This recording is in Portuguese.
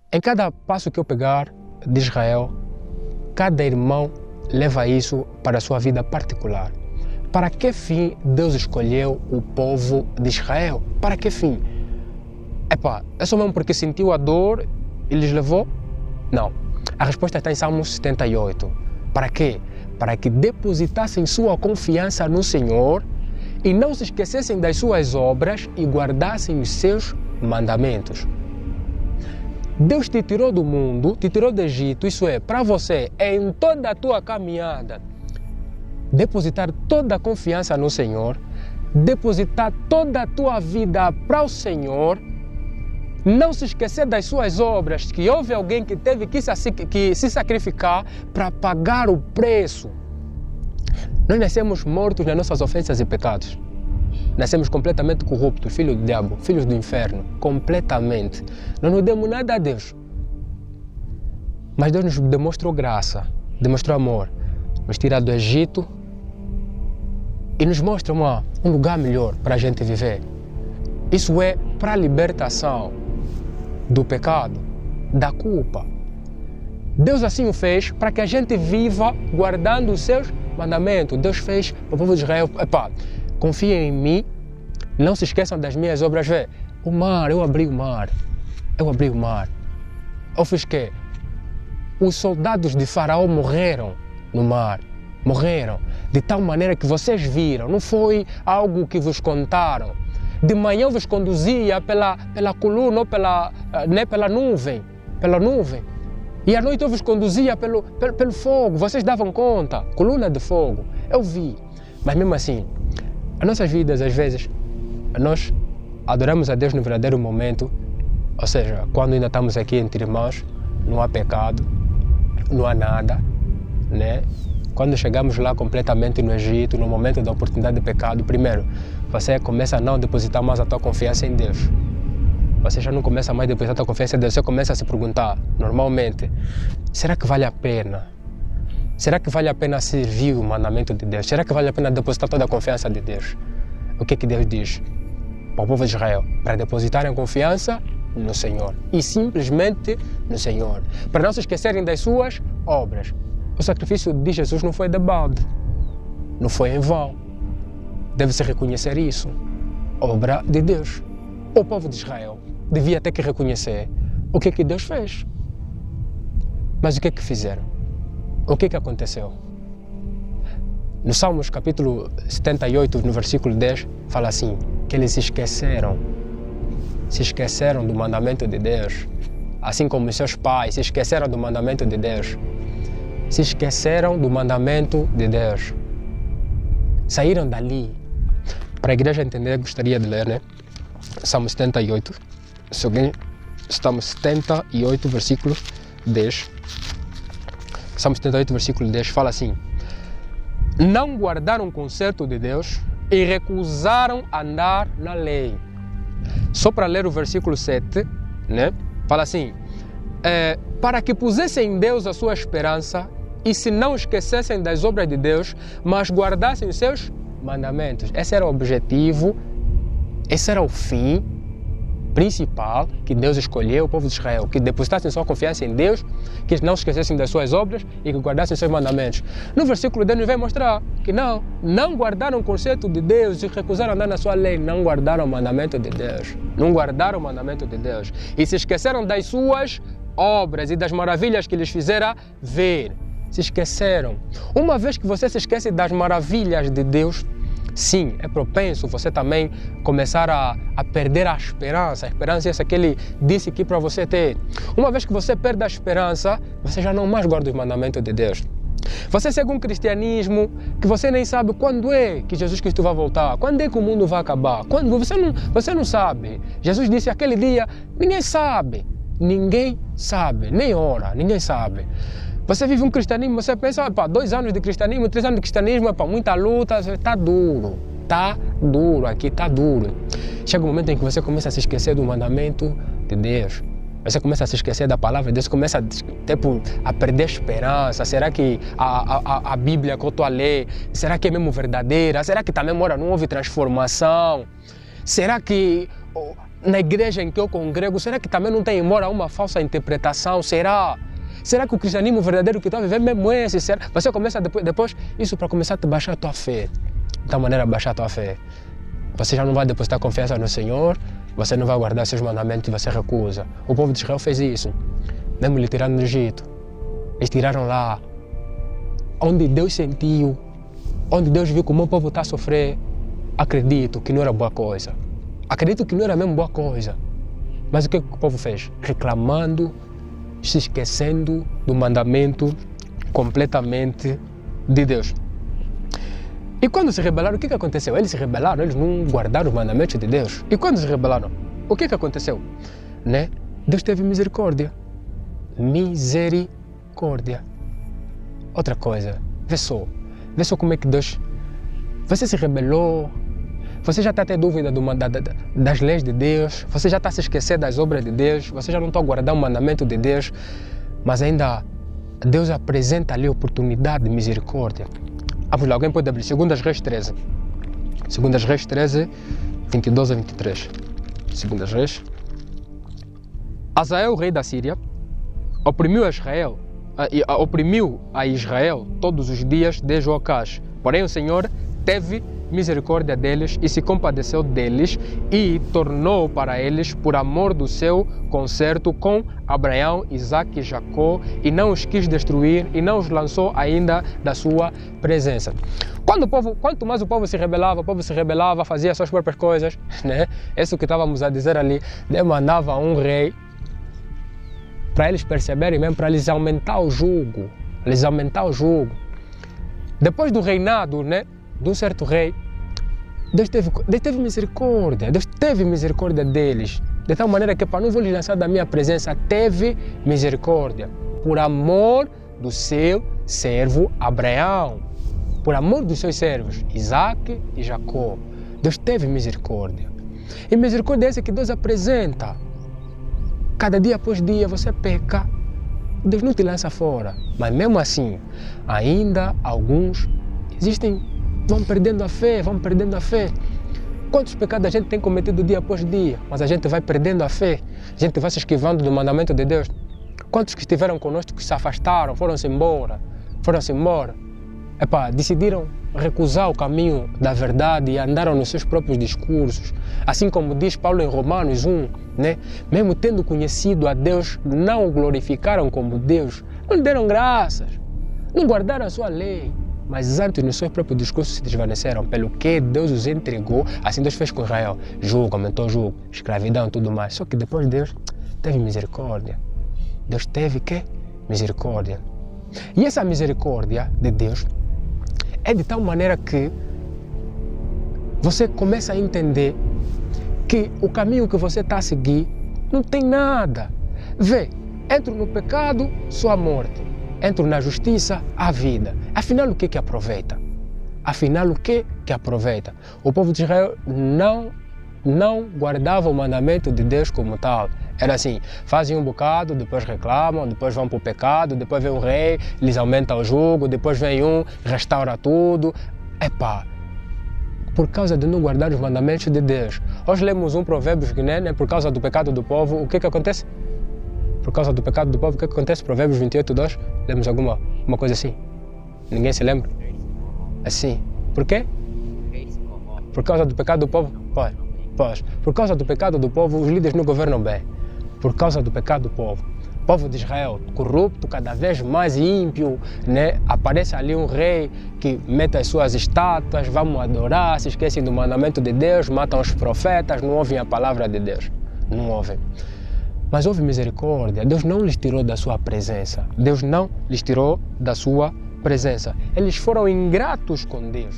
Em cada passo que eu pegar de Israel, cada irmão leva isso para a sua vida particular. Para que fim Deus escolheu o povo de Israel? Para que fim? É só mesmo porque sentiu a dor e lhes levou? Não. A resposta está em Salmos 78. Para quê? Para que depositassem sua confiança no Senhor e não se esquecessem das suas obras e guardassem os seus mandamentos. Deus te tirou do mundo, te tirou do Egito, isso é, para você, em toda a tua caminhada, depositar toda a confiança no Senhor, depositar toda a tua vida para o Senhor, não se esquecer das suas obras, que houve alguém que teve que se sacrificar para pagar o preço. Nós nascemos mortos nas nossas ofensas e pecados. Nascemos completamente corruptos, filhos do diabo, filhos do inferno, completamente. Não demos nada a Deus. Mas Deus nos demonstrou graça, demonstrou amor, nos tira do Egito e nos mostra um lugar melhor para a gente viver. Isso é para a libertação do pecado, da culpa. Deus assim o fez para que a gente viva guardando os seus mandamentos. Deus fez para o povo de Israel, confiem em mim, não se esqueçam das minhas obras. Vê, o mar, eu abri o mar. Eu fiz o quê? Os soldados de Faraó morreram no mar. Morreram. De tal maneira que vocês viram, não foi algo que vos contaram. De manhã eu vos conduzia pela coluna, ou pela nuvem. E à noite eu vos conduzia pelo fogo, vocês davam conta. Coluna de fogo, eu vi. Mas mesmo assim, as nossas vidas, às vezes, nós adoramos a Deus no verdadeiro momento, ou seja, quando ainda estamos aqui entre irmãos, não há pecado, não há nada, né? Quando chegamos lá completamente no Egito, no momento da oportunidade de pecado, primeiro, você começa a não depositar mais a tua confiança em Deus. Você já não começa mais a depositar a tua confiança em Deus, você começa a se perguntar, normalmente, será que vale a pena? Será que vale a pena servir o mandamento de Deus? Será que vale a pena depositar toda a confiança de Deus? O que Deus diz para o povo de Israel? Para depositarem confiança no Senhor. E simplesmente no Senhor. Para não se esquecerem das suas obras. O sacrifício de Jesus não foi de balde. Não foi em vão. Deve-se reconhecer isso. Obra de Deus. O povo de Israel devia ter que reconhecer o que Deus fez. Mas o que fizeram? O que aconteceu? No Salmos capítulo 78, no versículo 10, fala assim, que eles se esqueceram do mandamento de Deus, assim como seus pais se esqueceram do mandamento de Deus. Se esqueceram do mandamento de Deus. Saíram dali. Para a igreja entender, gostaria de ler, né? Salmo 78. Salmo 78, versículo 10. Salmo 78, versículo 10, fala assim: não guardaram o concerto de Deus e recusaram andar na lei. Só para ler o versículo 7, né? Fala assim, para que pusessem em Deus a sua esperança e se não esquecessem das obras de Deus, mas guardassem os seus mandamentos. Esse era o objetivo, esse era o fim principal que Deus escolheu o povo de Israel, que depositassem sua confiança em Deus, que não esquecessem das suas obras e que guardassem os seus mandamentos. No versículo 10 nos vai mostrar que não guardaram o conceito de Deus e recusaram andar na sua lei, não guardaram o mandamento de Deus, não guardaram o mandamento de Deus e se esqueceram das suas obras e das maravilhas que lhes fizera ver. Se esqueceram. Uma vez que você se esquece das maravilhas de Deus, sim, é propenso você também começar a perder a esperança essa que Ele disse aqui para você ter. Uma vez que você perde a esperança, você já não mais guarda os mandamentos de Deus. Você segue um cristianismo que você nem sabe quando é que Jesus Cristo vai voltar, quando é que o mundo vai acabar, quando você não sabe. Jesus disse aquele dia, ninguém sabe, nem hora, ninguém sabe. Você vive um cristianismo, você pensa, 2 anos de cristianismo, 3 anos de cristianismo, muita luta, está duro aqui, está duro. Chega um momento em que você começa a se esquecer do mandamento de Deus. Você começa a se esquecer da palavra de Deus, começa a perder esperança. Será que a Bíblia que eu estou a ler, será que é mesmo verdadeira? Será que também não houve transformação? Será que na igreja em que eu congrego, será que também não tem embora uma falsa interpretação? Será? Será que o cristianismo verdadeiro que tu vive mesmo é esse? Será? Você começa depois isso para começar a te baixar a tua fé. De tal maneira baixar a tua fé. Você já não vai depositar confiança no Senhor, você não vai guardar seus mandamentos e você recusa. O povo de Israel fez isso. Mesmo lhe tirando do Egito. Eles tiraram lá. Onde Deus sentiu, onde Deus viu como o povo está a sofrer, acredito que não era boa coisa. Acredito que não era mesmo boa coisa. Mas o que o povo fez? Reclamando, se esquecendo do mandamento completamente de Deus. E quando se rebelaram, o que aconteceu? Eles se rebelaram, eles não guardaram os mandamentos de Deus. E quando se rebelaram, o que aconteceu? Né? Deus teve misericórdia. Misericórdia. Outra coisa, vê só como é que Deus... Você se rebelou, você já está a ter dúvida das leis de Deus, você já está a se esquecer das obras de Deus, você já não está a guardar o mandamento de Deus, mas ainda Deus apresenta ali a oportunidade de misericórdia. Vamos lá, alguém pode abrir 2 Reis 13. 2 Reis 13, 22 a 23. 2 Reis. Azael, rei da Síria, oprimiu a Israel todos os dias de Joacás. Porém o Senhor teve misericórdia deles e se compadeceu deles e tornou para eles por amor do seu concerto com Abraão, Isaque e Jacó, e não os quis destruir e não os lançou ainda da sua presença. Quanto mais o povo se rebelava, fazia suas próprias coisas, né? Isso que estávamos a dizer ali, demandava um rei para eles perceberem mesmo, para eles aumentar o jugo, Depois do reinado, né, de um certo rei, Deus teve misericórdia deles, de tal maneira que para não vou lhes lançar da minha presença, teve misericórdia, por amor do seu servo Abraão, por amor dos seus servos Isaque e Jacó. Deus teve misericórdia. E misericórdia é essa que Deus apresenta. Cada dia após dia você peca, Deus não te lança fora. Mas mesmo assim, ainda alguns vão perdendo a fé. Quantos pecados a gente tem cometido dia após dia, mas a gente vai perdendo a fé, a gente vai se esquivando do mandamento de Deus. Quantos que estiveram conosco que se afastaram, foram-se embora, decidiram recusar o caminho da verdade e andaram nos seus próprios discursos. Assim como diz Paulo em Romanos 1, né? Mesmo tendo conhecido a Deus, não o glorificaram como Deus, não lhe deram graças, não guardaram a sua lei, mas antes nos seus próprios discursos se desvaneceram, pelo que Deus os entregou. Assim Deus fez com Israel, jugo, aumentou o jugo, escravidão e tudo mais. Só que depois Deus teve misericórdia. Deus teve que? Misericórdia. E essa misericórdia de Deus é de tal maneira que você começa a entender que o caminho que você está a seguir não tem nada. Vê, entro no pecado, sou a morte. Entro na justiça, a vida. Afinal, o que aproveita? O povo de Israel não guardava o mandamento de Deus como tal. Era assim, fazem um bocado, depois reclamam, depois vão para o pecado, depois vem um rei, lhes aumenta o jugo, depois vem um, restaura tudo. Por causa de não guardar os mandamentos de Deus. Hoje lemos um provérbio que, né, por causa do pecado do povo, o que acontece? Por causa do pecado do povo, o que acontece? Provérbios 28:2, lemos uma coisa assim? Ninguém se lembra? Assim. Por quê? Por causa do pecado do povo? Pois. Por causa do pecado do povo, os líderes não governam bem. Por causa do pecado do povo. O povo de Israel, corrupto, cada vez mais ímpio, né? Aparece ali um rei que mete as suas estátuas, vamos adorar, se esquecem do mandamento de Deus, matam os profetas, não ouvem a palavra de Deus. Não ouvem. Mas houve misericórdia. Deus não lhes tirou da sua presença. Eles foram ingratos com Deus.